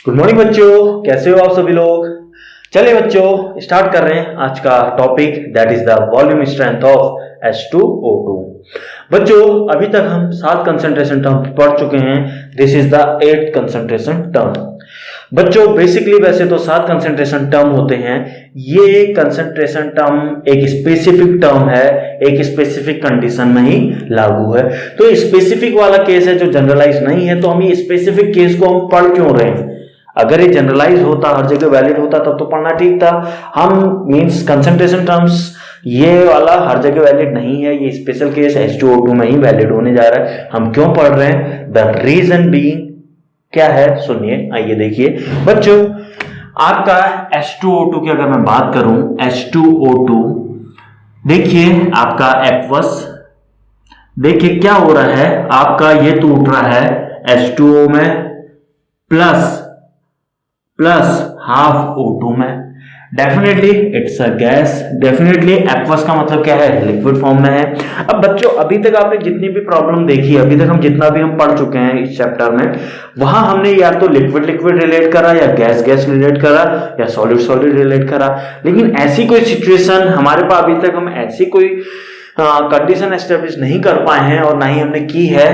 Good morning बच्चों, कैसे हो आप सभी लोग। चलिए बच्चों स्टार्ट कर रहे हैं आज का topic, that is the volume strength of H2O2। बच्चों अभी तक हम 7 कंसंट्रेशन टर्म पढ़ चुके हैं। This is the 8th concentration term. बच्चों बेसिकली वैसे तो 7 कंसंट्रेशन टर्म होते हैं। ये कंसंट्रेशन टर्म एक स्पेसिफिक टर्म है, एक स्पेसिफिक कंडीशन में ही लागू है। तो स्पेसिफिक वाला केस है जो जनरलाइज नहीं है, तो हम ये स्पेसिफिक केस को हम पढ़ क्यों रहे हैं। अगर ये जनरलाइज होता, हर जगह वैलिड होता, तब तो पढ़ना ठीक था। हम मींस कंसंट्रेशन टर्म्स ये वाला हर जगह वैलिड नहीं है, ये स्पेशल केस H2O2 में ही वैलिड होने जा रहा है। हम क्यों पढ़ रहे हैं, द रीजन बीइंग क्या है सुनिए, आइए देखिए। बच्चों आपका H2O2 की अगर मैं बात करूं, H2O2 देखिए आपका एक्वस, देखिए क्या हो रहा है, आपका ये टूट रहा है H2O में प्लस हाफ O2 में। Definitely it's a gas, definitely aqueous का मतलब क्या है, लिक्विड फॉर्म में है। अब बच्चों अभी तक आपने जितनी भी प्रॉब्लम देखी, अभी तक हम जितना भी हम पढ़ चुके हैं इस चैप्टर में, वहां हमने या तो लिक्विड रिलेट करा, या गैस रिलेट करा, या सॉलिड रिलेट करा। लेकिन ऐसी कोई सिचुएशन हमारे पास अभी तक हम ऐसी कोई कंडीशन एस्टेब्लिश नहीं कर पाए हैं, और ना ही हमने की है।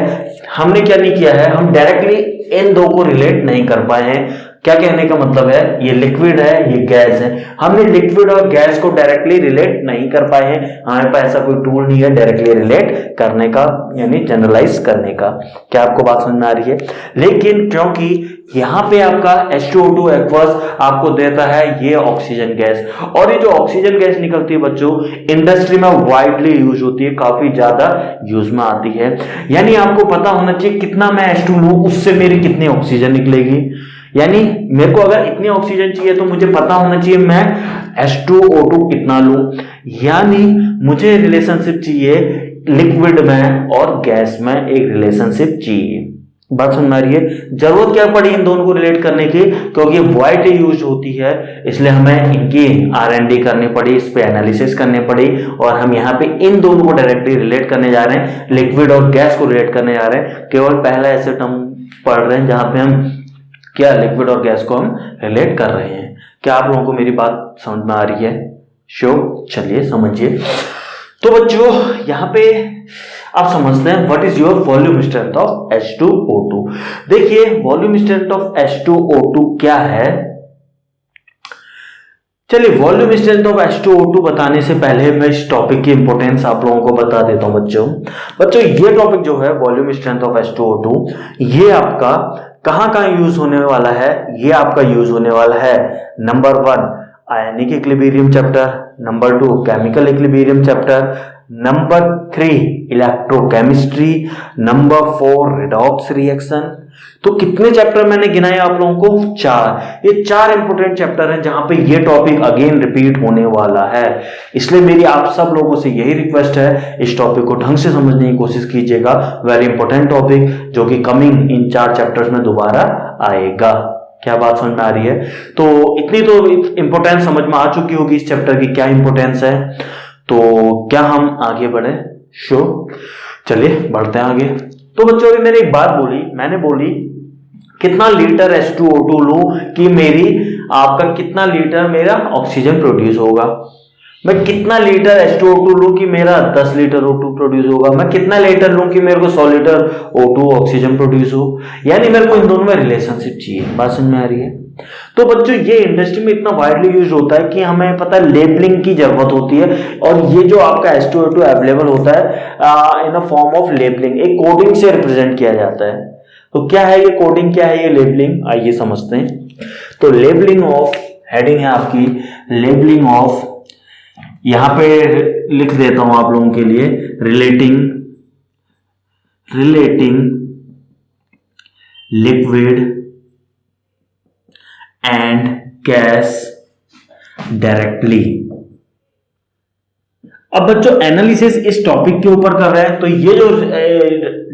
हमने क्या नहीं किया है, हम डायरेक्टली इन दो को रिलेट नहीं कर पाए हैं। क्या कहने का मतलब है, ये लिक्विड है, ये गैस है। हमने लिक्विड और गैस को डायरेक्टली रिलेट नहीं कर पाए हैं। हमारे पास ऐसा कोई टूल नहीं है डायरेक्टली रिलेट करने का, यानी जनरलाइज करने का। क्या आपको बात समझ में आ रही है। लेकिन क्योंकि यहां पे आपका H2O2 एक्वस आपको देता है ये ऑक्सीजन गैस, और ये जो ऑक्सीजन गैस निकलती है बच्चों इंडस्ट्री में वाइडली यूज होती है, काफी ज्यादा यूज में आती है। यानी आपको पता होना चाहिए कितना मैं H2 लूं उससे मेरी कितनी ऑक्सीजन निकलेगी। यानी मेरे को अगर इतनी ऑक्सीजन चाहिए तो मुझे पता होना चाहिए मैं H2O2 कितना लूं। यानी मुझे रिलेशनशिप चाहिए लिक्विड में और गैस में, एक रिलेशनशिप चाहिए। बात समझ में आ रही है। जरूरत क्या पड़ी इन दोनों को रिलेट करने की, क्योंकि वाइडली यूज होती है, इसलिए हमें इनकी R&D करनी पड़ी, इस पे एनालिसिस करनी पड़ी, और हम यहाँ पे इन दोनों को डायरेक्टली रिलेट करने जा रहे हैं, लिक्विड और गैस को रिलेट करने जा रहे हैं। केवल पहला ऐसे टर्म पढ़ रहे हैं जहां पे हम क्या लिक्विड और गैस को हम रिलेट कर रहे हैं। क्या आप लोगों को मेरी बात समझ में आ रही है? श्योर, चलिए समझिए। तो बच्चों यहां पे आप समझते हैं what is your volume strength of H2O2। देखिए वॉल्यूम स्ट्रेंथ ऑफ H2O2 क्या है। चलिए वॉल्यूम स्ट्रेंथ ऑफ H2O2 बताने से पहले मैं इस टॉपिक की इंपॉर्टेंस आप लोगों को बता देता हूं। बच्चों ये टॉपिक जो है वॉल्यूम स्ट्रेंथ ऑफ H2O2, ये आपका कहां यूज होने वाला है। ये आपका यूज होने वाला है number 1 ionic equilibrium chapter, number 2 chemical equilibrium chapter, number 3 electrochemistry, number 4 redox reaction. तो कितने चैप्टर मैंने गिनाए आप लोगों को? 4। ये 4 इंपोर्टेंट चैप्टर हैं जहां पे ये टॉपिक अगेन रिपीट होने वाला है। इसलिए मेरी आप सब लोगों से यही रिक्वेस्ट है, इस टॉपिक को ढंग से समझने की कोशिश कीजिएगा। वेरी इंपॉर्टेंट टॉपिक जो कि कमिंग इन 4 चैप्टर्स में दोबारा आएगा। क्या बात समझ में आ रही है? तो इतनी तो इंपोर्टेंस समझ में आ चुकी होगी इस चैप्टर की, क्या इंपोर्टेंस है। तो क्या हम आगे बढ़े? श्योर, चलिए बढ़ते हैं आगे। तो बच्चों अभी मैंने एक बात बोली, मैंने बोली कितना लीटर H2O2 लूं कि मेरी आपका कितना लीटर मेरा ऑक्सीजन प्रोड्यूस होगा। मैं कितना लीटर H2O2 लूं कि मेरा 10 लीटर O2 प्रोड्यूस होगा। मैं कितना लीटर लूं कि मेरे को 100 लीटर O2 ऑक्सीजन प्रोड्यूस हो। यानी मेरे को इन दोनों में रिलेशनशिप चाहिए। बात समझ में आ रही है? तो बच्चों ये इंडस्ट्री में इतना वाइडली यूज होता है कि हमें पता है लेबलिंग की जरूरत होती है, और ये जो आपका H2O2 अवेलेबल होता है इन अ फॉर्म ऑफ लेबलिंग, एक कोडिंग से रिप्रेजेंट किया जाता है। तो क्या है ये कोडिंग, क्या है ये लेबलिंग, आइए समझते हैं। तो लेबलिंग ऑफ, हेडिंग है आपकी लेबलिंग ऑफ, यहां पे लिख देता हूं आप लोगों के लिए, relating liquid and gas directly. अब बच्चों एनालिसिस इस टॉपिक के ऊपर कर रहे हैं, तो ये जो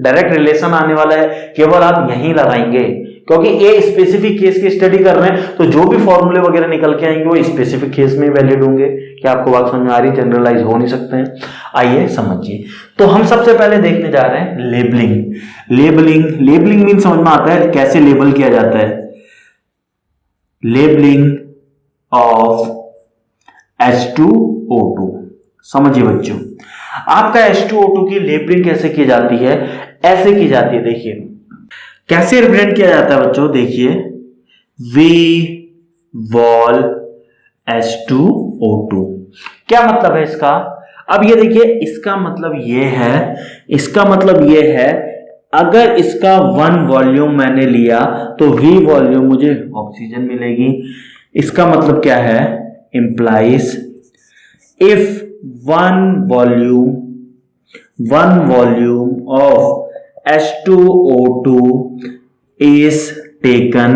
डायरेक्ट रिलेशन आने वाला है केवल आप यहीं लगाएंगे, क्योंकि ये स्पेसिफिक केस की स्टडी कर रहे हैं। तो जो भी फॉर्मूले वगैरह निकल के आएंगे वो स्पेसिफिक केस में वैलिड होंगे। क्या आपको बात समझ में आ रही है? जनरलाइज हो नहीं सकते हैं। आइए समझिए। तो हम सबसे पहले देखने जा रहे हैं लेबलिंग। लेबलिंग मीन समझ में आता है कैसे लेबल किया जाता है। Labelling of H2O2। समझिए बच्चों, आपका H2O2 की लेबलिंग कैसे की जाती है? ऐसे की जाती है, देखिए कैसे रिप्रेजेंट किया जाता है बच्चों। देखिए वी वॉल H2O2, क्या मतलब है इसका? अब ये देखिए, इसका मतलब ये है अगर इसका 1 वॉल्यूम मैंने लिया तो V वॉल्यूम मुझे ऑक्सीजन मिलेगी। इसका मतलब क्या है? implies if one volume of H2O2 is taken,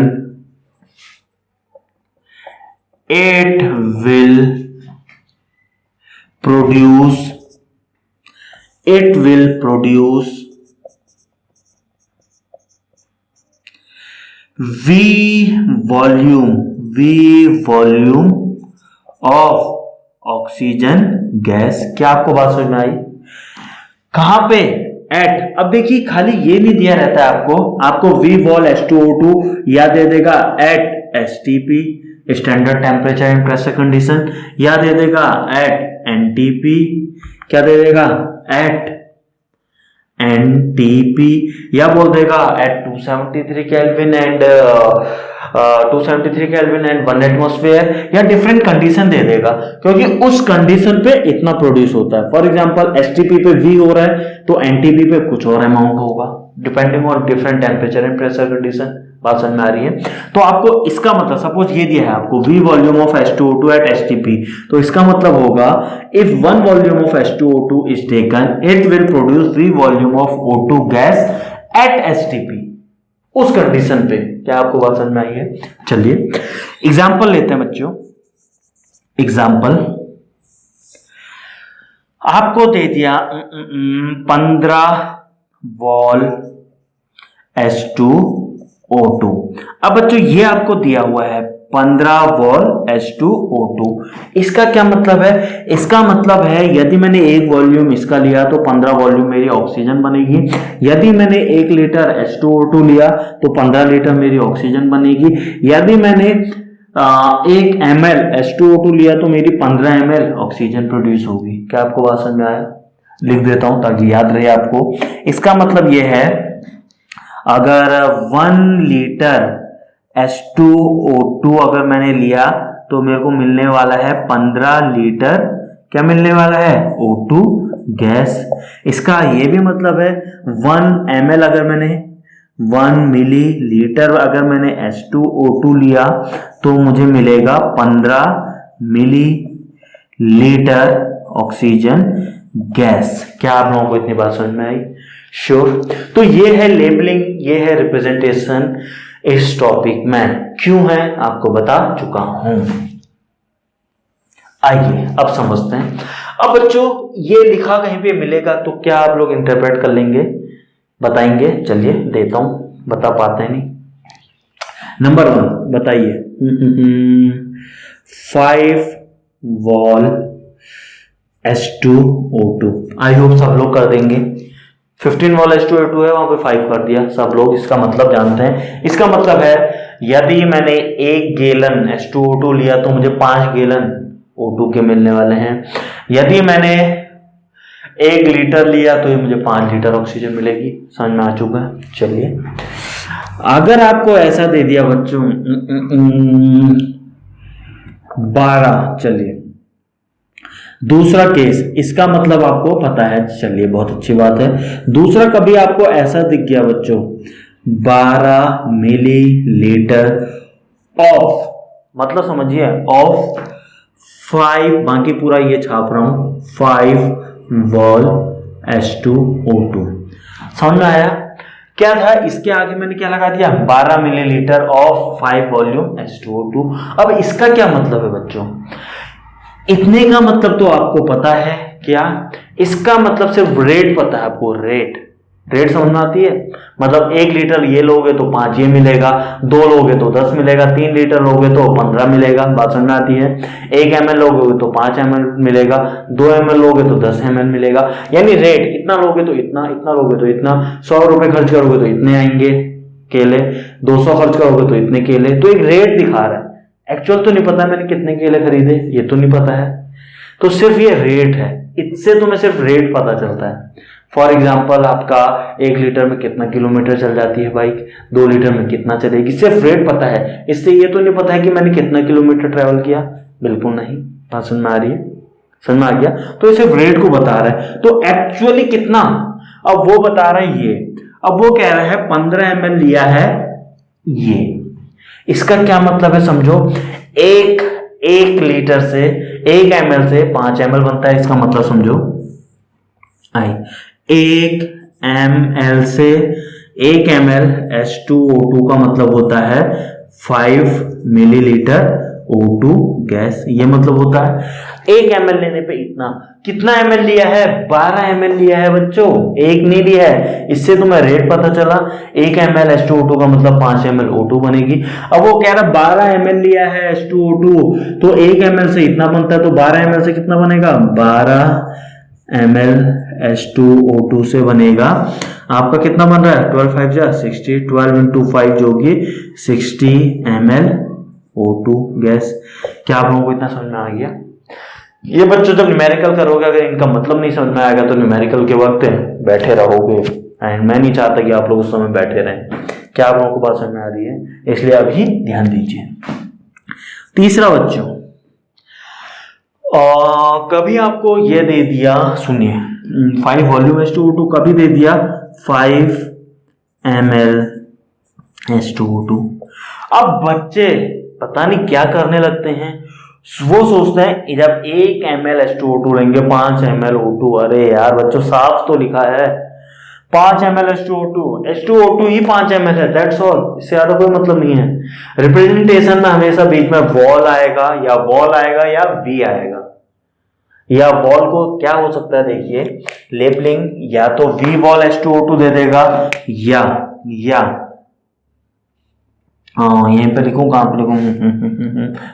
it will produce V volume of oxygen gas. क्या आपको बात समझ में आई? कहां पे? एट। अब देखिए खाली ये नहीं दिया रहता है आपको V वॉल H2O2 या दे देगा at STP standard temperature and pressure condition, या दे देगा एट NTP, क्या दे देगा? एट NTP, या बोल देगा एट 273 केल्विन एंड 1 एटमॉस्फेयर, या डिफरेंट कंडीशन दे देगा, क्योंकि उस कंडीशन पे इतना प्रोड्यूस होता है। फॉर एग्जांपल STP पे V हो रहा है तो NTP पे कुछ और अमाउंट होगा, depending on different temperature and pressure condition. बात समझ में आ रही है? तो आपको इसका मतलब, सपोज ये दिया है आपको V volume of H2O2 at STP, तो इसका मतलब होगा if 1 volume of H2O2 is taken, it will produce V volume of O2 gas at STP, उस कंडीशन पे। क्या आपको बात समझ में आई है? चलिए एग्जांपल लेते हैं बच्चों। एग्जांपल आपको दे दिया 15 वॉल H2O2। अब बच्चों ये आपको दिया हुआ है 15 वॉल H2O2, इसका क्या मतलब है? इसका मतलब है यदि मैंने 1 वॉल्यूम इसका लिया तो 15 वॉल्यूम मेरी ऑक्सीजन बनेगी। यदि मैंने 1 लीटर H2O2 लिया तो 15 लीटर मेरी ऑक्सीजन बनेगी। यदि मैंने 1 ml H2O2 लिया तो मेरी 15 ml ऑक्सीजन प्रोड्यूस होगी। क्या आपको बात समझ में आया? लिख देता हूं ताकि याद रहे आपको। इसका मतलब यह है अगर 1 लीटर H2O2 अगर मैंने लिया तो मेरे को मिलने वाला है 15 लीटर, क्या मिलने वाला है? O2 gas. इसका ये भी मतलब है 1 ml अगर मैंने 1 मिलीलीटर अगर मैंने H2O2 लिया तो मुझे मिलेगा 15 मिलीलीटर ऑक्सीजन गैस। क्या आप लोगों को इतनी बात समझ में आई? श्योर। तो ये है लेबलिंग, ये है रिप्रेजेंटेशन। इस टॉपिक में क्यों है आपको बता चुका हूं। आइए अब समझते हैं। अब बच्चों ये लिखा कहीं पे मिलेगा तो क्या आप लोग इंटरप्रेट कर लेंगे, बताएंगे? चलिए देता हूं, बता पाते हैं नहीं। नंबर 1 बताइए 5 वॉल H2O2। आई होप सब लोग कर देंगे। 15 वॉल H2O2 है, वहां पे 5 कर दिया सब लोग। इसका मतलब जानते हैं। इसका मतलब है यदि मैंने 1 गैलन H2O2 लिया तो मुझे 5 गैलन O2 के मिलने वाले हैं। यदि मैंने 1 लीटर लिया तो ये मुझे 5 लीटर ऑक्सीजन मिलेगी। समझ में आ चुका है? चलिए अगर आपको ऐसा दे दिया बच्चों 12, चलिए दूसरा केस, इसका मतलब आपको पता है। चलिए बहुत अच्छी बात है। दूसरा कभी आपको ऐसा दिख गया बच्चों 12 मिलीलीटर ऑफ, मतलब समझिए ऑफ 5, बाकी पूरा ये छाप रहा हूं 5 वॉल H2O2। समझ में आया? क्या था इसके आगे मैंने क्या लगा दिया? 12 मिलीलीटर ऑफ 5 वॉल्यूम H2O2। अब इसका क्या मतलब है बच्चों? इतने का मतलब तो आपको पता है। क्या इसका मतलब? सिर्फ रेट पता है आपको। रेट समझ में आती है? मतलब 1 लीटर ये लोगे तो 5 ये मिलेगा, 2 लोगे तो 10 मिलेगा, 3 लीटर लोगे तो 15 मिलेगा। बात समझ में आती है? 1 ml लोगे तो 5 ml मिलेगा, 2 ml लोगे तो 10 ml मिलेगा। यानी रेट इतना लोगे तो इतना, इतना लोगे तो इतना। 100 रुपए खर्च करोगे तो इतने आएंगे केले, 200 खर्च करोगे तो इतने केले। तो एक रेट दिखा रहा है। एक्चुअल तो नहीं पता मैंने कितने केले खरीदे, ये तो नहीं पता है, तो सिर्फ ये रेट है, इससे तुम्हें सिर्फ रेट पता चलता है। फॉर एग्जाम्पल आपका 1 लीटर में कितना किलोमीटर चल जाती है बाइक, 2 लीटर में कितना चलेगी, सिर्फ रेट पता है, इससे ये तो नहीं पता है कि मैंने कितना किलोमीटर ट्रेवल किया, बिल्कुल नहीं। बात समझ में आ रही है, समझ में आ गया? तो ये सिर्फ रेट को बता रहा है, तो एक्चुअली कितना, अब वो बता रहा है ये, अब वो कह रहा है 15 ml लिया है ये, इसका क्या मतलब है समझो, एक लीटर से 1 ml से 5 ml बनता है, इसका मतलब समझो आई 1 ml से 1 ml H2O2 का मतलब होता है 5 मिलीलीटर O2 गैस, ये मतलब होता है 1 ml लेने पे इतना। कितना ml लिया है? 12 ml लिया है बच्चों, एक नहीं लिया है, इससे तुम्हें रेट पता चला। 1 ml H2O2 का मतलब 5 ml O2 बनेगी। अब वो कह रहा 12 ml लिया है H2O2, तो 1 ml से इतना बनता है, तो 12 ml से कितना बनेगा? 12 ml H2O2 से बनेगा आपका कितना बन रहा है? 12 5 जा 60, 12 into 5 जो कि 60 ml O2 गैस। क्या आप लोगों को इतना समझ में आ गया? ये बच्चों जब न्यूमेरिकल करोगे, अगर इनका मतलब नहीं समझ में आएगा तो न्यूमेरिकल के वक्त बैठे रहोगे, एंड मैं नहीं चाहता कि आप लोग उस समय बैठे रहें। क्या आप लोगों को बात समझ में आ रही है? इसलिए अभी ध्यान दीजिए। तीसरा बच्चों, कभी आपको ये दे दिया, सुनिए, 5 वॉल्यूम H2O2 कभी दे दिया 5 ml H2O2। अब बच्चे पता नहीं क्या करने लगते हैं, वो सोचते हैं जब 1 ml H2O2 लेंगे 5 ml O2, अरे यार बच्चों साफ तो लिखा है 5 ml H2O2 ही 5 ml है, दैट्स ऑल, इससे ज्यादा कोई मतलब नहीं है। रिप्रेजेंटेशन में हमेशा बीच में वॉल आएगा या वॉल आएगा या वी आएगा, या वॉल को क्या हो सकता है, देखिए लेबलिंग या तो वी वॉल H2O2 दे देगा या हाँ यहीं पे लिखूं, कहां पे लिखूं,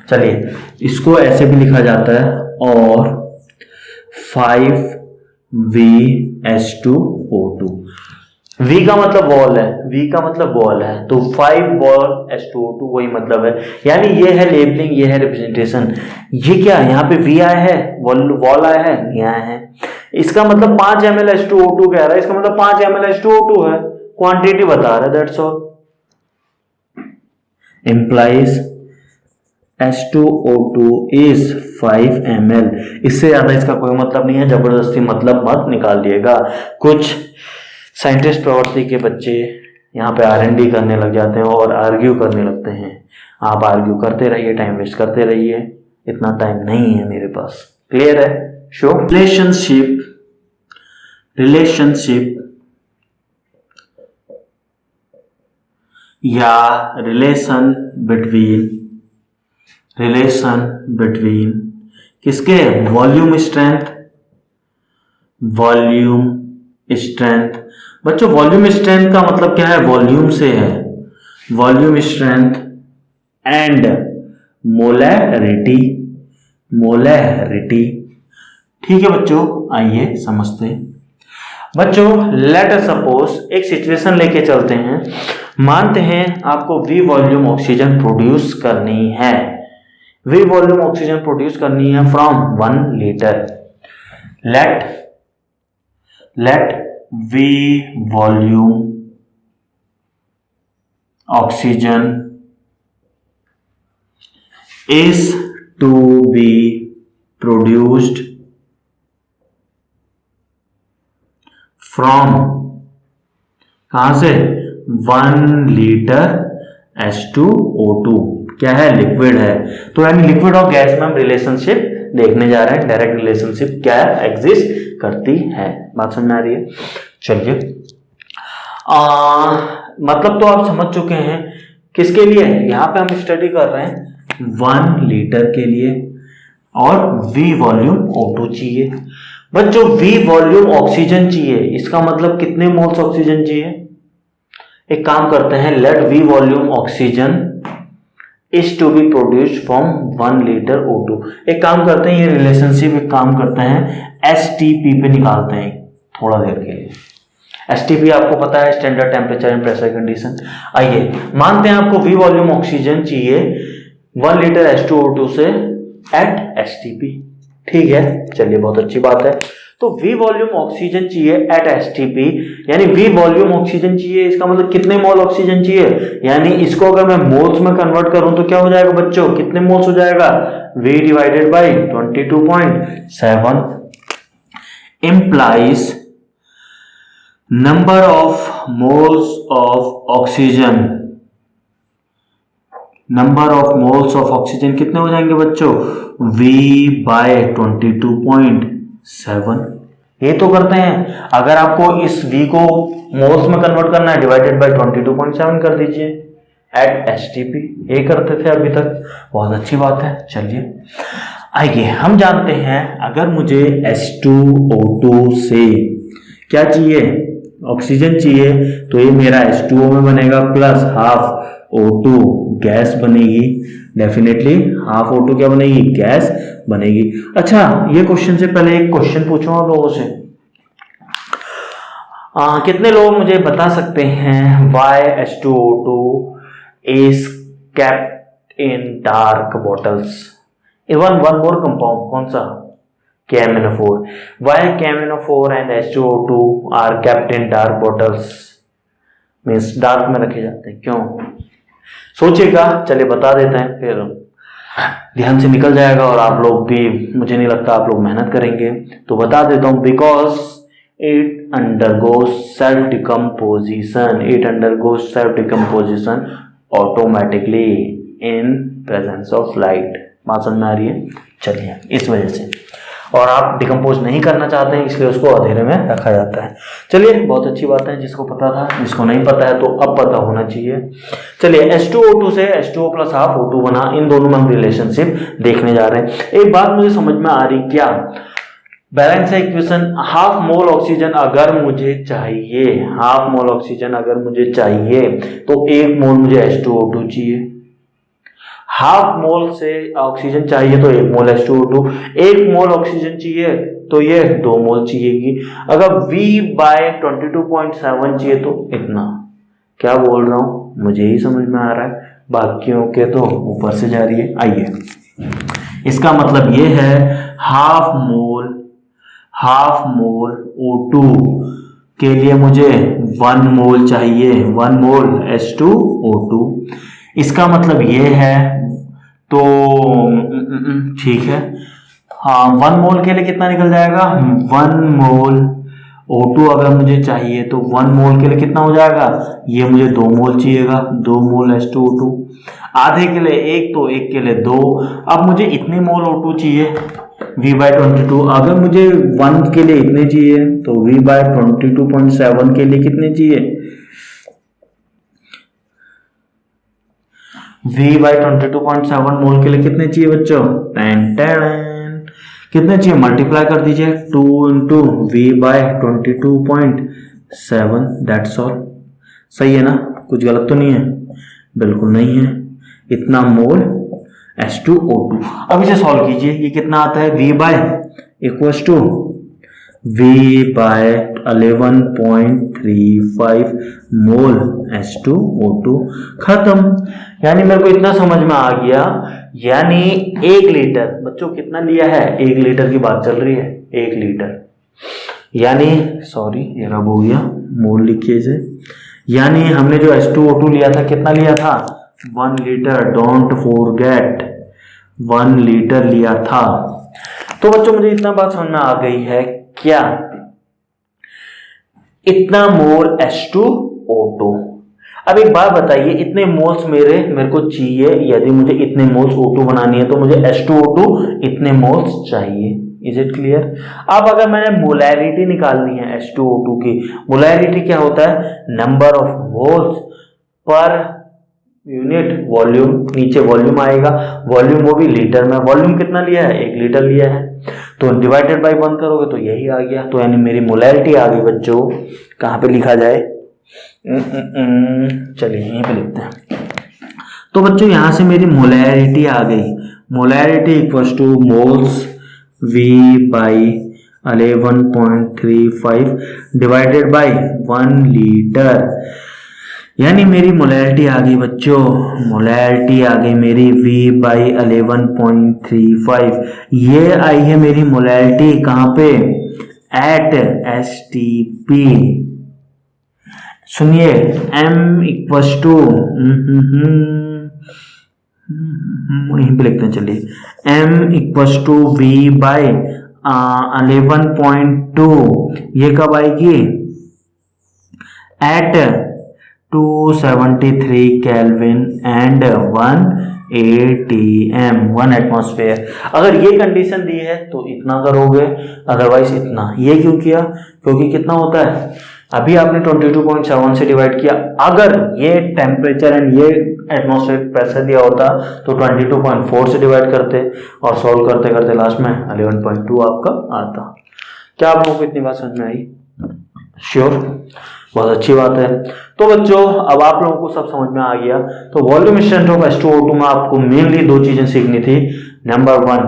चलिए इसको ऐसे भी लिखा जाता है, और 5VH2O2। V का मतलब वॉल है, V का मतलब वॉल है, तो 5 वॉल H2O2 वही मतलब है। यानी ये है लेबलिंग, ये है रिप्रेजेंटेशन। ये क्या यहाँ पे V आया है, वॉल आया है, नहीं आया है। इसका मतलब 5 ml H2O2 कह रहा है, इसका मतलब 5 ml H2O2 है, क्वांटिटी बता रहा है, that's all. implies H2O2 is 5 ml। इससे ज्यादा इसका कोई मतलब नहीं है, जबरदस्ती मतलब मत निकाल दिएगा। कुछ साइंटिस्ट प्रवृत्ति के बच्चे यहाँ पे R&D करने लग जाते हैं और आर्ग्यू करने लगते हैं। आप आर्ग्यू करते रहिए, टाइम वेस्ट करते रहिए, इतना टाइम नहीं है मेरे पास। क्लियर है? शो रिलेशनशिप या रिलेशन बिटवीन किसके? Volume strength. बच्चों वॉल्यूम स्ट्रेंथ का मतलब क्या है? वॉल्यूम से है, वॉल्यूम स्ट्रेंथ एंड मोलैरिटी। ठीक है बच्चों, आइए समझते हैं। बच्चों लेट अस सपोज एक सिचुएशन लेके चलते हैं, मानते हैं आपको V वॉल्यूम ऑक्सीजन प्रोड्यूस करनी है, V वॉल्यूम ऑक्सीजन प्रोड्यूस करनी है from 1 litre. Let V volume oxygen is to be produced from, कहां से? 1 लीटर H2O2 क्या है? लिक्विड है। तो यानी लिक्विड और गैस में हम रिलेशनशिप देखने जा रहे हैं, डायरेक्ट रिलेशनशिप क्या एग्जिस्ट करती है। बात समझ में आ रही है? चलिए मतलब तो आप समझ चुके हैं किसके लिए यहां पे हम स्टडी कर रहे हैं, 1 लीटर के लिए, और V वॉल्यूम O2 चाहिए। बच्चों V वॉल्यूम ऑक्सीजन चाहिए, इसका मतलब कितने मोल्स ऑक्सीजन चाहिए? एक काम करते हैं, let V volume oxygen is to be produced from 1 litre O2। एक काम करते हैं, ये रिलेशनशिप एक काम करते हैं, STP पे निकालते हैं थोड़ा देर के लिए। STP आपको पता है, standard temperature and pressure condition. आइए मानते हैं आपको V वॉल्यूम ऑक्सीजन चाहिए 1 लीटर H2O2 से एट एसटीपी। ठीक है, चलिए बहुत अच्छी बात है। तो V वॉल्यूम ऑक्सीजन चाहिए एट एसटीपी, यानी V वॉल्यूम ऑक्सीजन चाहिए, इसका मतलब कितने मोल ऑक्सीजन चाहिए, यानी इसको अगर मैं मोल्स में कन्वर्ट करूं तो क्या हो जाएगा बच्चों, कितने मोल्स हो जाएगा, V divided by 22.7 implies number of moles of oxygen, number of moles of oxygen कितने हो जाएंगे बच्चों, V बाय 22.7। ये तो करते हैं, अगर आपको इस V को मोल्स में कन्वर्ट करना है डिवाइडेड बाय 22.7 कर दीजिए एट एसटीपी। ये करते थे अभी तक, बहुत अच्छी बात है। चलिए आइए हम जानते हैं, अगर मुझे H2O2 से क्या चाहिए, ऑक्सीजन चाहिए, तो ये मेरा H2O में बनेगा प्लस हाफ O2 गैस बनेगी, डेफिनेटली हाफ O2 क्या बनेगी, गैस बनेगी। अच्छा, ये क्वेश्चन से पहले एक क्वेश्चन पूछूं आप लोगों से, कितने लोग मुझे बता सकते हैं why H2O2 is kept in dark bottles? Even one more compound, कौन सा, KMnO4। Why KMnO4 and H2O2 are kept in dark bottles? Means dark में रखे जाते हैं, क्यों, सोचिएगा। चलिए बता देते हैं, फिर ध्यान से निकल जाएगा और आप लोग भी, मुझे नहीं लगता आप लोग मेहनत करेंगे, तो बता देता हूं। Because it undergoes self decomposition automatically in presence of light. बात समझ में आ रही है? चलिए, इस वजह से, और आप डिकम्पोज नहीं करना चाहते हैं इसलिए उसको अंधेरे में रखा जाता है। चलिए बहुत अच्छी बात है, जिसको पता था, जिसको नहीं पता है तो अब पता होना चाहिए। चलिए H2O2 से H2O प्लस हाफ O2 बना, इन दोनों में हम रिलेशनशिप देखने जा रहे हैं। एक बात मुझे समझ में आ रही, क्या बैलेंस है इक्वेशन, हाफ मोल ऑक्सीजन अगर मुझे चाहिए, हाफ मोल ऑक्सीजन अगर मुझे चाहिए तो 1 मोल मुझे H2O2 चाहिए, हाफ मोल से ऑक्सीजन चाहिए तो 1 मोल H2O2, 1 मोल ऑक्सीजन चाहिए तो ये 2 मोल चाहिएगी। अगर V बाय 22.7 चाहिए तो इतना। क्या बोल रहा हूं, मुझे ही समझ में आ रहा है, बाकियों के तो ऊपर से जा रही है। आइए, इसका मतलब ये है हाफ मोल O2 के लिए मुझे 1 मोल चाहिए, 1 मोल H2O2। इसका मतलब ये है, तो ठीक है, हाँ 1 मोल के लिए कितना निकल जाएगा, 1 मोल O2 अगर मुझे चाहिए तो 1 मोल के लिए कितना हो जाएगा, ये मुझे 2 मोल चाहिएगा, 2 मोल H2O2। आधे के लिए 1 तो 1 के लिए 2। अब मुझे इतने मोल O2 चाहिए V बाय 22, अगर मुझे 1 के लिए इतने चाहिए तो V बाय 22.7 के लिए कितने चाहिए, V बाई 22.7 मोल के लिए कितने चाहिए बच्चों, 10 कितने चाहिए, मल्टीप्लाई कर दीजिए, 2 into V by 22.7, that's all. सही है ना, कुछ गलत तो नहीं है, बिल्कुल नहीं है। इतना मोल H2O2। अब इसे सॉल्व कीजिए, ये कितना आता है, V by equals to V by 11.35 mole H2O2, खत्म। यानी मेरे को इतना समझ में आ गया, यानी 1 लीटर, बच्चों कितना लिया है, 1 लीटर की बात चल रही है, 1 लीटर, यानी सॉरी ये रब हो गया, मोल लिखिए इसे, यानी हमने जो H2O2 लिया था, कितना लिया था, 1 लीटर, डोंट फॉरगेट 1 लीटर लिया था। तो बच्चों मुझे इतना बात समझ में आ गई है, क्या इतना मोल H2O2। अब एक बात बताइए, इतने मोल्स मेरे को चाहिए, यदि मुझे इतने मोल्स O2 बनानी है तो मुझे H2O2 इतने मोल्स चाहिए। Is it clear? अब अगर मैंने मोलैरिटी निकालनी है H2O2 की, मोलैरिटी क्या होता है, number of moles per unit volume, नीचे वॉल्यूम आएगा, वॉल्यूम वो भी लीटर में, वॉल्यूम कितना लिया है, 1 लीटर लिया है, तो डिवाइडेड बाय 1 करोगे तो यही आ गया, तो यानी मेरी मोलैरिटी आ गई बच्चों। कहां पे लिखा जाए, चलिए यहीं पे लिखते हैं। तो बच्चों यहां से मेरी मोलैरिटी आ गई, molarity equals two moles V by 11.35 divided by 1 litre. यानी मेरी मोलैलिटी आ गई बच्चों, मोलैलिटी आ गई मेरी V/11.35। ये आई है मेरी मोलैलिटी कहाँ पे, एट STP। सुनिए M इक्वस टू यहीं पे लिखते हैं, चलिए M इक्वस टू V/11.2। ये कब आएगी, at 273 kelvin and 1 atm 1 atmosphere. अगर ये कंडीशन दी है तो इतना करोगे, अदरवाइज इतना। ये क्यों किया, क्योंकि कितना होता है, अभी आपने 22.7 से डिवाइड किया, अगर ये टेम्परेचर एंड ये एटमॉस्फेरिक प्रेशर दिया होता तो 22.4 से डिवाइड करते और सॉल्व करते करते लास्ट में 11.2 आपका आता। क्या आप लोगों को इतनी बात समझ में आई? श्योर, बहुत अच्छी बात है। तो बच्चों अब आप लोगों को सब समझ में आ गया। तो वॉल्यूम स्ट्रेंथ ऑफ H2O2 में आपको मेनली दो चीजें सीखनी थी। Number 1,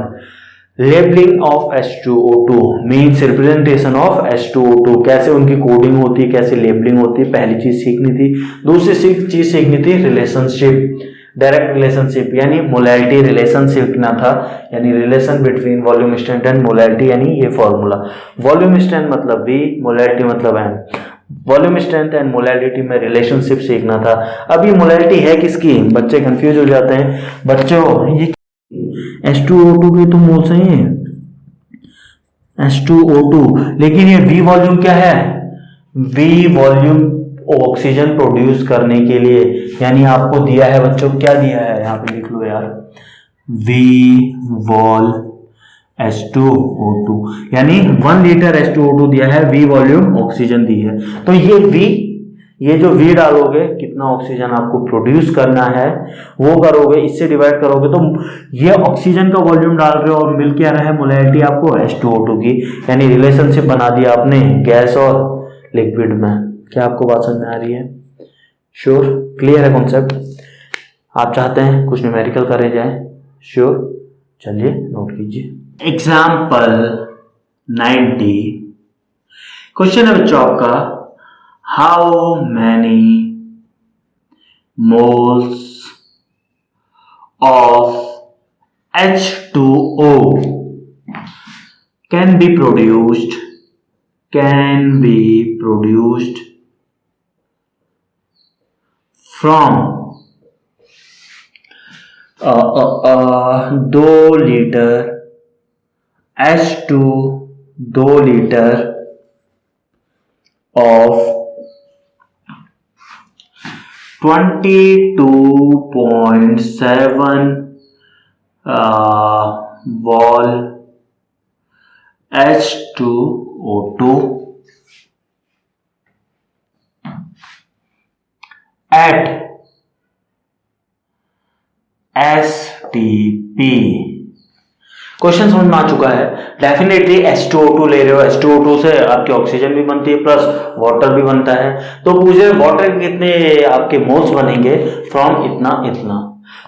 labelling of H2O2 means representation of H2O2, कैसे उनकी कोडिंग होती है, कैसे लेबलिंग होती है, पहली चीज सीखनी थी। दूसरी चीज सीखनी थी रिलेशनशिप, डायरेक्ट रिलेशनशिप, यानी मोलैलिटी रिलेशन सीखना था, यानी relation between volume strength and molality, यानी ये फॉर्मूला। वॉल्यूम स्ट्रेंथ मतलब V, मोलैलिटी मतलब M। Volume strength and molality में रिलेशनशिप सीखना था। अब ये मोलैलिटी है किसकी, बच्चे कंफ्यूज हो जाते हैं। बच्चों ये H2O2 के तो मोल्स हैं, H2O2, लेकिन ये V वॉल्यूम क्या है, V वॉल्यूम ऑक्सीजन प्रोड्यूस करने के लिए, यानी आपको दिया है बच्चों, क्या दिया है यहाँ पे लिख लो यार, V वॉल H2O2, यानी 1 लीटर H2O2 दिया है, V वॉल्यूम ऑक्सीजन दी है। तो ये जो V डालोगे, कितना ऑक्सीजन आपको प्रोड्यूस करना है वो करोगे, इससे डिवाइड करोगे तो ये ऑक्सीजन का वॉल्यूम डाल रहे हो और मिल क्या रहा है, मोलैलिटी आपको H2O2 की, यानी रिलेशनशिप बना दिया आपने गैस और लिक्विड में। क्या आपको बात समझ में आ रही है? श्योर, क्लियर है कॉन्सेप्ट? आप चाहते हैं कुछ न्यूमेरिकल करे जाए? श्योर, चलिए नोट कीजिए। एग्जाम्पल 90, क्वेश्चन है बच्चों आपका, how many moles of H2O can be produced from 2 litre H2 2 litre of 22.7 vol H2O2 at STP। Question समझ में आ चुका है। डेफिनेटली H2O2 ले रहे हो, H2O2 से आपकी ऑक्सीजन भी बनती है प्लस वाटर भी बनता है। तो पूछे वाटर के कितने आपके मोल्स बनेंगे फ्रॉम इतना इतना।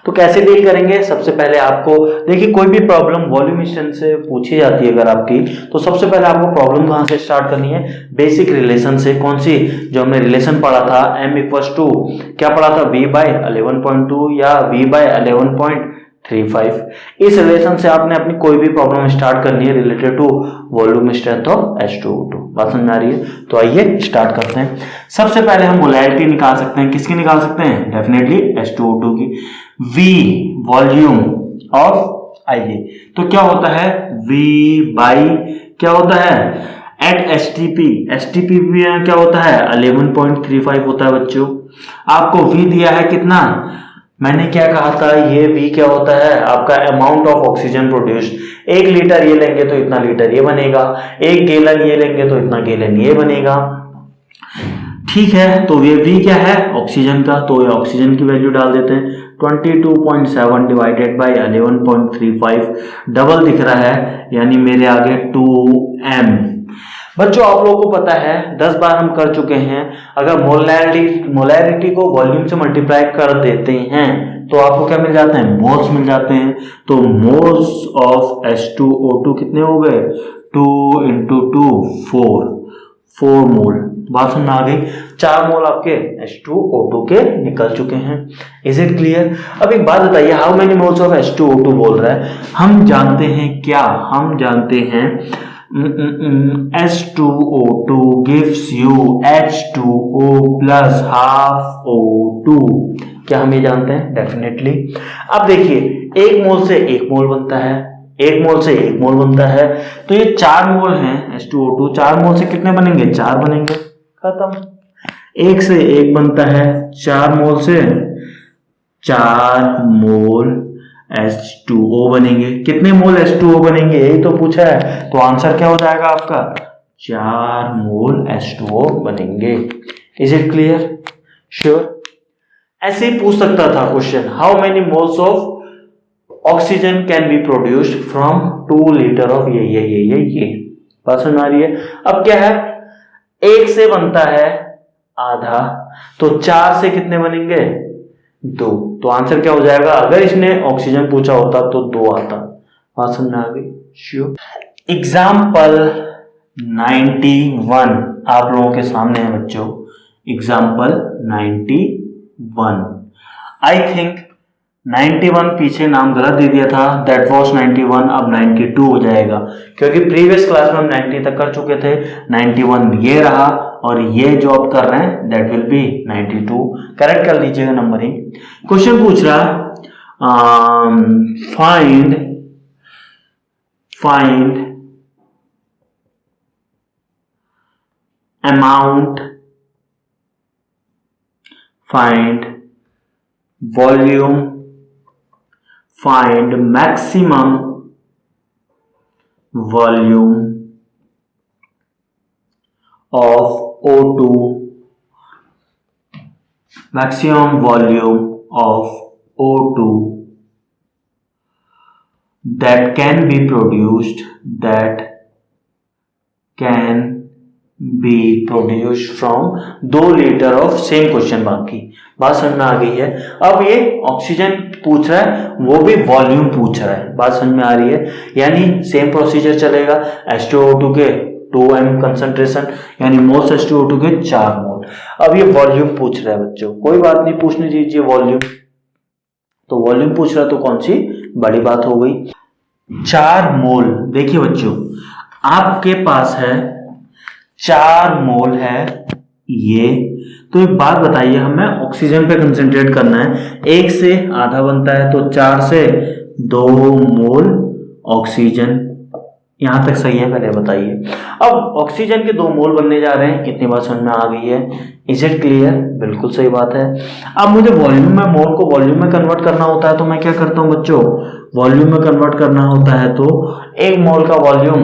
तो कैसे डील करेंगे, सबसे पहले आपको देखिए, कोई भी प्रॉब्लम वॉल्यूम स्ट्रेंथ से पूछी जाती है अगर आपकी, तो सबसे पहले आपको प्रॉब्लम कहां से स्टार्ट करनी है, बेसिक रिलेशन से। कौन सी, जो हमने रिलेशन पढ़ा था, M इक्वस टू क्या पढ़ा था, V/11.2 या V/11.35। इस रिलेशन से आपने अपनी कोई भी प्रॉब्लम स्टार्ट करनी है related to volume strength of H2O2। बात समझ में आ रही है? तो आइए स्टार्ट करते हैं। सबसे पहले हम मोलैलिटी निकाल सकते हैं, किसकी निकाल सकते हैं, डेफिनेटली H2O2 की। V वॉल्यूम ऑफ, आइए तो क्या होता है, V बाई क्या होता है, एट STP भी क्या होता है 11.35 होता है बच्चों। आपको V दिया है कितना, मैंने क्या कहा था, ये V क्या होता है, आपका amount of oxygen produced. 1 litre ये लेंगे तो इतना लीटर ये बनेगा, 1 गैलन ये लेंगे तो इतना गैलन ये बनेगा। ठीक है, तो ये V क्या है, ऑक्सीजन का, तो ये ऑक्सीजन की वैल्यू डाल देते हैं। 22.7 डिवाइडेड बाई 11.35 डबल दिख रहा है, यानी मेरे आगे 2m। बच्चों आप लोगों को पता है 10 बार हम कर चुके हैं, अगर मोलैरिटी को वॉल्यूम से मल्टीप्लाई कर देते हैं तो आपको क्या मिल जाते हैं, मोल्स मिल जाते हैं। तो मोल्स ऑफ H2O2 कितने हो गए, 2 × 2 4 मोल, बात समझ में आ गई। 4 मोल आपके H2O2 के निकल चुके हैं। Is it clear? अब एक बात बताइए, how many moles of H2O2 बोल रहा है। हम जानते हैं क्या, हम जानते हैं H2O2 gives you H2O plus half O2। क्या हम ये जानते हैं? डेफिनेटली। अब देखिए, 1 मोल से 1 मोल बनता है, 1 मोल से 1 मोल बनता है, तो ये 4 मोल हैं H2O2। 4 मोल से कितने बनेंगे? 4 बनेंगे, खत्म। 1 से 1 बनता है, 4 मोल से 4 मोल H2O बनेंगे। कितने मोल H2O बनेंगे, यही तो पूछा है। तो आंसर क्या हो जाएगा आपका? 4 मोल H2O बनेंगे। Is it clear? श्योर? ऐसे ही पूछ सकता था question, how many moles of oxygen can be produced from 2 litre of ये। बात समझ आ रही है? अब क्या है, 1 से बनता है आधा, तो 4 से कितने बनेंगे? 2। तो आंसर क्या हो जाएगा? अगर इसने ऑक्सीजन पूछा होता तो 2 आता। बात समझ में आ गई? श्योर? एग्जाम्पल 91 आप लोगों के सामने है बच्चों। एग्जाम्पल 91, आई थिंक 91 पीछे नाम गलत दे दिया था, दैट वाज 91, अब 92 हो जाएगा, क्योंकि प्रीवियस क्लास में हम 90 तक कर चुके थे। 91 ये रहा, और ये जो आप कर रहे हैं दैट विल बी 92। करेक्ट कर लीजिएगा नंबरिंग। क्वेश्चन पूछ रहा find amount, find volume, find maximum volume of O2, maximum volume of O2 that can be produced, from 2 litre of same question. बाकी बात समझ में आ गई है। अब ये ऑक्सीजन पूछ रहा है, वो भी वॉल्यूम पूछ रहा है। बात समझ में आ रही है? यानी सेम प्रोसीजर चलेगा। H2O2 के 2m कंसंट्रेशन, यानी मोल्स H2O2 के 4 मोल। अब ये वॉल्यूम पूछ रहा है बच्चों, कोई बात नहीं, पूछने दीजिए वॉल्यूम। तो वॉल्यूम पूछ रहा है तो कौन सी बड़ी बात हो गई। 4 मोल, देखिए बच्चों, आपके पास है 4 मोल है ये। तो एक बात बताइए, हमें ऑक्सीजन पे कंसंट्रेट करना है। 1 से आधा बनता है, तो 4 से 2 मोल ऑक्सीजन। यहां तक सही है? पहले बताइए। अब ऑक्सीजन के 2 मोल बनने जा रहे हैं, इतनी बात समझ में आ गई है। Is it clear? बिल्कुल सही बात है। अब मुझे वॉल्यूम में, मोल को वॉल्यूम में कन्वर्ट करना होता है, तो मैं क्या करता हूं बच्चों? वॉल्यूम में कन्वर्ट करना होता है तो 1 मोल का वॉल्यूम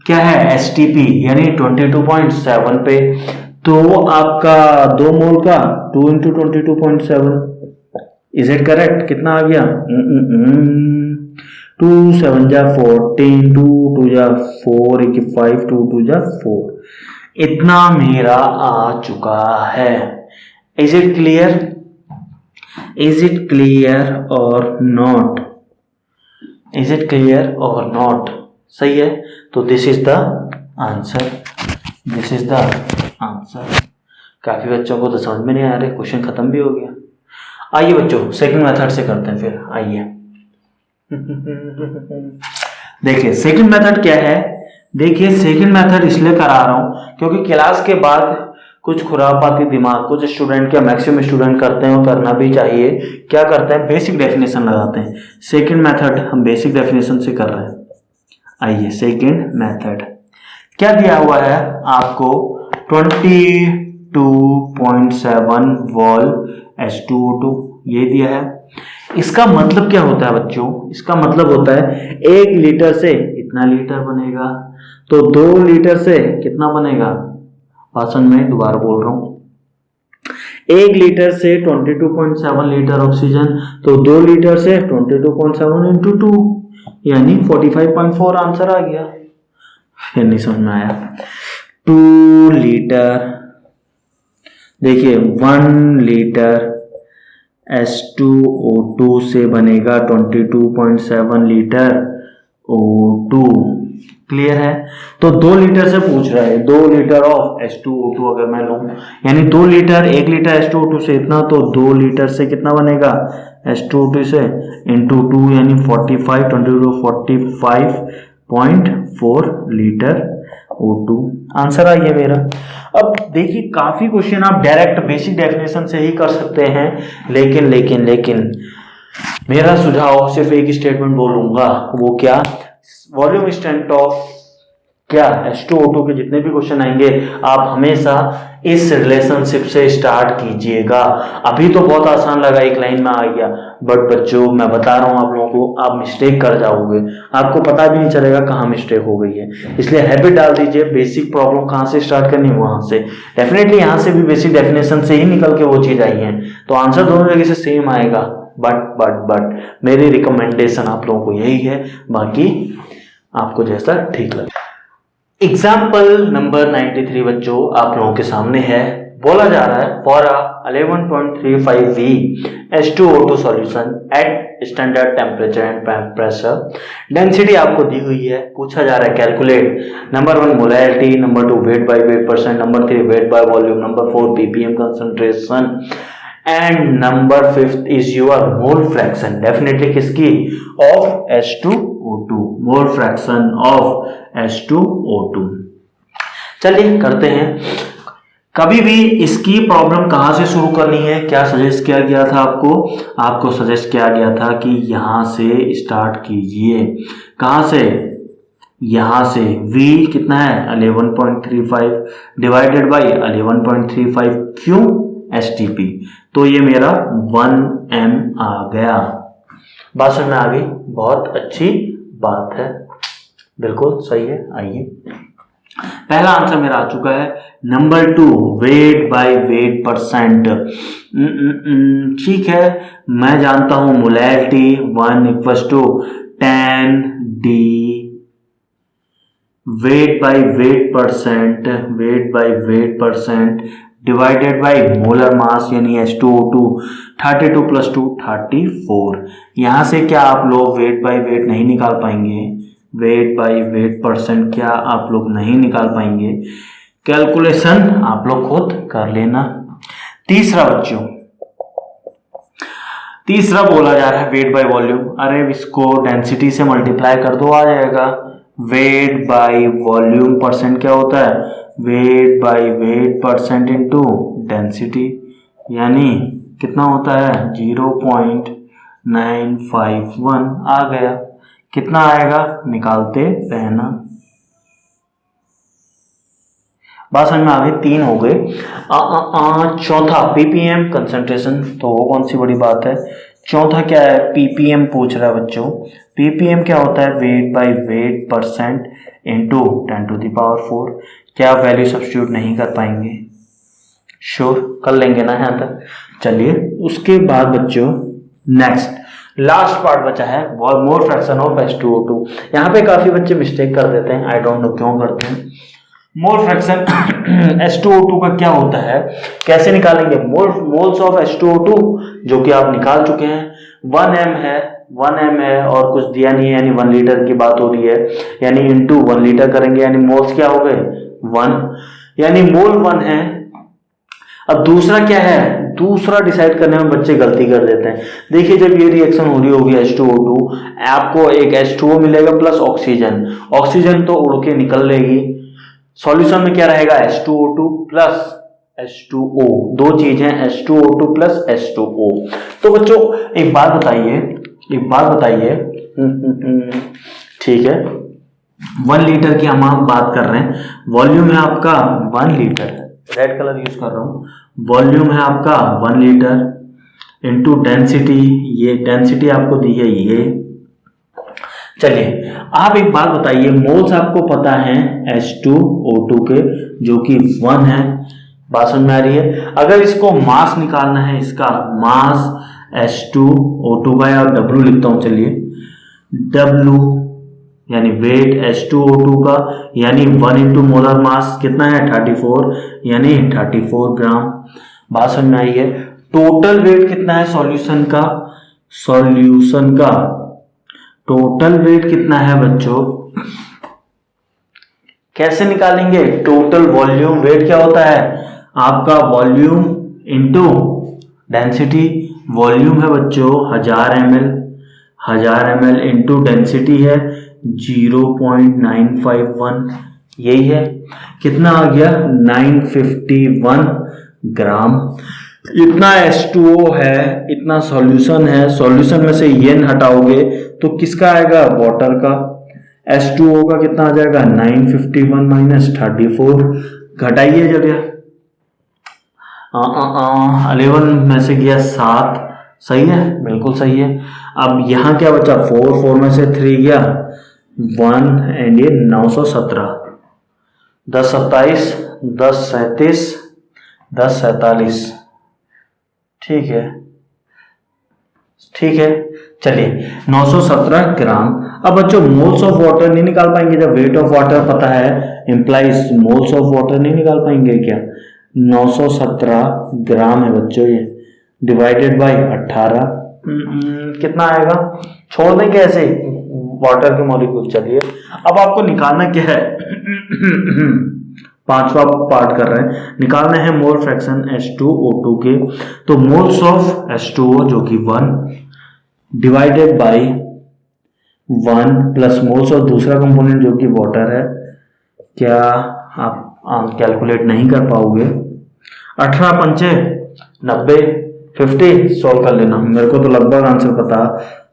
क्या है? STP, यानी 22.7 पे। तो आपका 2 मोल का 2 × 22.7, इज इट करेक्ट? कितना आ गया? 2 7 जा 14, 2 2 जा 4, 1 5, 2 2 जा 4। इतना मेरा आ चुका है। Is it clear? Is it clear और नॉट? इज इट क्लियर और नॉट? सही है। तो this is the answer, this is the answer. काफी बच्चों को तो समझ में नहीं आ रहा, क्वेश्चन खत्म भी हो गया। आइए बच्चों सेकंड मेथड से करते हैं फिर। आइए देखिए सेकंड मेथड क्या है। देखिए सेकंड मेथड इसलिए करा रहा हूं क्योंकि क्लास के बाद कुछ खुरापाती दिमाग कुछ स्टूडेंट, क्या मैक्सिमम स्टूडेंट करते हैं और करना भी चाहिए। क्या करते हैं? बेसिक डेफिनेशन लगाते हैं। सेकंड मेथड हम बेसिक डेफिनेशन से कर रहे हैं। आइए सेकंड मेथड क्या दिया हुआ है आपको? 22.7 वॉल H2O2 ये दिया है। इसका मतलब क्या होता है बच्चों? इसका मतलब होता है 1 लीटर से इतना लीटर बनेगा, तो 2 लीटर से कितना बनेगा? भाषण में दोबारा बोल रहा हूं, 1 लीटर से 22.7 लीटर ऑक्सीजन, तो 2 लीटर से 22.7 × 2 यानी 45.4 आंसर आ गया। फिर नहीं समझ में आया। 2 लीटर, देखिए 1 लीटर H2O2 से बनेगा 22.7 लीटर O2। क्लियर है। तो 2 लीटर से पूछ रहा है, 2 लीटर ऑफ H2O2 अगर मैं लूं, यानी 2 लीटर, 1 लीटर H2O2 से इतना, तो 2 लीटर से कितना बनेगा H2O2 से इंटू 2 यानी 45, 22 45.4 लीटर O2 आंसर आ गया मेरा। अब देखिए काफी क्वेश्चन आप डायरेक्ट बेसिक डेफिनेशन से ही कर सकते हैं, लेकिन मेरा सुझाव सिर्फ एक स्टेटमेंट बोलूंगा, वो क्या, वॉल्यूम स्ट्रेंथ ऑफ क्या H2O2 के जितने भी क्वेश्चन आएंगे आप हमेशा इस रिलेशनशिप से स्टार्ट कीजिएगा। अभी तो बहुत आसान लगा, एक लाइन में आ गया, बट बच्चों मैं बता रहा हूं आप लोगों को, आप मिस्टेक कर जाओगे, आपको पता भी नहीं चलेगा कहाँ मिस्टेक हो गई है। इसलिए हैबिट डाल दीजिए, बेसिक प्रॉब्लम कहाँ से स्टार्ट करनी है वहां से। डेफिनेटली यहाँ से भी बेसिक डेफिनेशन से ही निकल के वो चीज आई है, तो आंसर दोनों जगह से सेम आएगा। बट मेरी रिकमेंडेशन आप लोगों को यही है, बाकी आपको जैसा ठीक लगे। एग्जाम्पल नंबर 93 बच्चों आप लोगों के सामने है। बोला जा रहा है for a 11.35 V H2O2 solution at standard temperature and pressure, density आपको दी हुई है, पूछा जा रहा है calculate number 1 molarity, number 2 weight by weight percent, number 3 weight by volume, number 4 ppm concentration and number 5 is your mole fraction. Definitely किसकी, of H2O2, mole fraction of H2O2। चलिए करते हैं। कभी भी इसकी प्रॉब्लम कहां से शुरू करनी है, क्या सजेस्ट किया गया था आपको सजेस्ट किया गया था कि यहां से स्टार्ट कीजिए। कहां से, यहां से। V कितना है 11.35 डिवाइडेड बाई 11.35 क्यों STP, तो ये मेरा 1m आ गया। बात समझ में आ गई, बहुत अच्छी बात है, बिल्कुल सही है। आइए पहला आंसर मेरा आ चुका है। Number 2 weight by weight percent, ठीक है, मैं जानता हूं molarity 1 equals to 10D weight by weight percent divided by molar mass यानी H2O2 32 + 2 34। यहां से क्या आप लोग वेट बाय वेट नहीं निकाल पाएंगे, वेट बाय वेट परसेंट क्या आप लोग नहीं निकाल पाएंगे, कैलकुलेशन आप लोग खुद कर लेना। तीसरा बच्चों, तीसरा बोला जा रहा है वेट बाय वॉल्यूम, अरे इसको डेंसिटी से मल्टीप्लाई कर दो आ जाएगा। वेट बाय वॉल्यूम परसेंट क्या होता है, wait by weight percent into density, यानी कितना होता है 0.951 आ गया। कितना आएगा निकालते रहना। बात समझ में आ गई, 3 हो गए। चौथा ppm कंसंट्रेशन, तो वो कौन सी बड़ी बात है। चौथा क्या है, ppm पूछ रहा है बच्चों। ppm क्या होता है, wait by weight percent into 10⁴। क्या वैल्यू सब्स्टिट्यूट नहीं कर पाएंगे, श्योर कर लेंगे ना यहाँ तक। चलिए उसके बाद बच्चों नेक्स्ट लास्ट पार्ट बचा है मोल फ्रैक्शन ऑफ H2O2। यहाँ पे काफी बच्चे मिस्टेक कर देते हैं, आई डोंट नो क्यों करते हैं। मोल फ्रैक्शन H2O2 का क्या होता है, कैसे निकालेंगे, मोल्स ऑफ H2O2 जो कि आप निकाल चुके हैं, 1m है और कुछ दिया नहीं है, यानी 1 लीटर की बात हो रही है, यानी इंटू 1 लीटर करेंगे, यानी मोल्स क्या हो गए 1, यानी मोल 1 है। अब दूसरा क्या है, दूसरा डिसाइड करने में बच्चे गलती कर देते हैं। देखिए जब ये रिएक्शन हो रही होगी H2O2, आपको एक H2O मिलेगा प्लस ऑक्सीजन तो उड़ के निकल लेगी। सॉल्यूशन में क्या रहेगा H2O2 प्लस H2O, दो चीज है H2O2 प्लस H2O। तो बच्चों एक बात बताइए ठीक है, 1 लीटर की हम बात कर रहे हैं, वॉल्यूम है आपका 1 लीटर, रेड कलर यूज कर रहा हूं, वॉल्यूम है आपका 1 लीटर इंटू डेंसिटी, ये डेंसिटी आपको दी है ये। चलिए आप एक बात बताइए, मोल्स आपको पता है H2O2 के जो कि 1 है, बात समझ में आ रही है। अगर इसको मास निकालना है, इसका मास H2O2 बाय और W लिखता हूं, चलिए W यानी वेट H2O2 का, यानी 1 इंटू मोलर मास कितना है 34, यानी 34 ग्राम। बात समझ में आई है। टोटल वेट कितना है सॉल्यूशन का टोटल वेट कितना है बच्चों, कैसे निकालेंगे? टोटल वॉल्यूम वेट क्या होता है आपका? Volume into density. वॉल्यूम है बच्चों 1000 ml इंटू डेंसिटी है 0.951, यही है। कितना आ गया? 951 ग्राम। इतना H2O है, इतना सॉल्यूशन है, सॉल्यूशन में से n हटाओगे तो किसका आएगा? वाटर का। H2O का कितना आ जाएगा? 951 माइनस 34, घटाइए जगह। 11 में से गया 7, सही है, बिल्कुल सही है। अब यहाँ क्या बचा? 4 में से 3 गया 1 एंड ये 917, 10 27, 10 37, 10 47, ठीक है, ठीक है। चलिए 917 ग्राम। अब बच्चों मोल्स ऑफ वाटर नहीं निकाल पाएंगे? जब वेट ऑफ वाटर पता है इंप्लाइज मोल्स ऑफ वाटर नहीं निकाल पाएंगे क्या? 917 ग्राम है बच्चों ये, डिवाइडेड बाय 18, कितना आएगा? छोड़ दें कैसे वाटर के मॉलिक्यूल। चलिए अब आपको निकालना क्या है? पांचवा पार्ट कर रहे हैं, निकालना है मोल फ्रैक्शन H2O2 के। तो मोल्स ऑफ H2O जो कि 1 divided by 1 plus moles of दूसरा कंपोनेंट जो कि वाटर है। क्या आप कैलकुलेट नहीं कर पाओगे? 18 पंचे 90, 50 सॉल्व कर लेना। मेरे को तो लगभग आंसर पता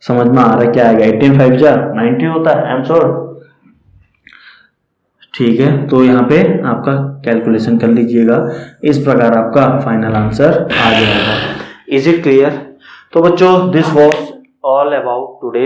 समझ में आ रहा है क्या आएगा। 18 5 जा 90 होता है, आई एम श्योर। ठीक है, तो यहाँ पे आपका कैलकुलेशन कर लीजिएगा, इस प्रकार आपका फाइनल आंसर आ जाएगा। Is it clear? तो बच्चों this was all about today's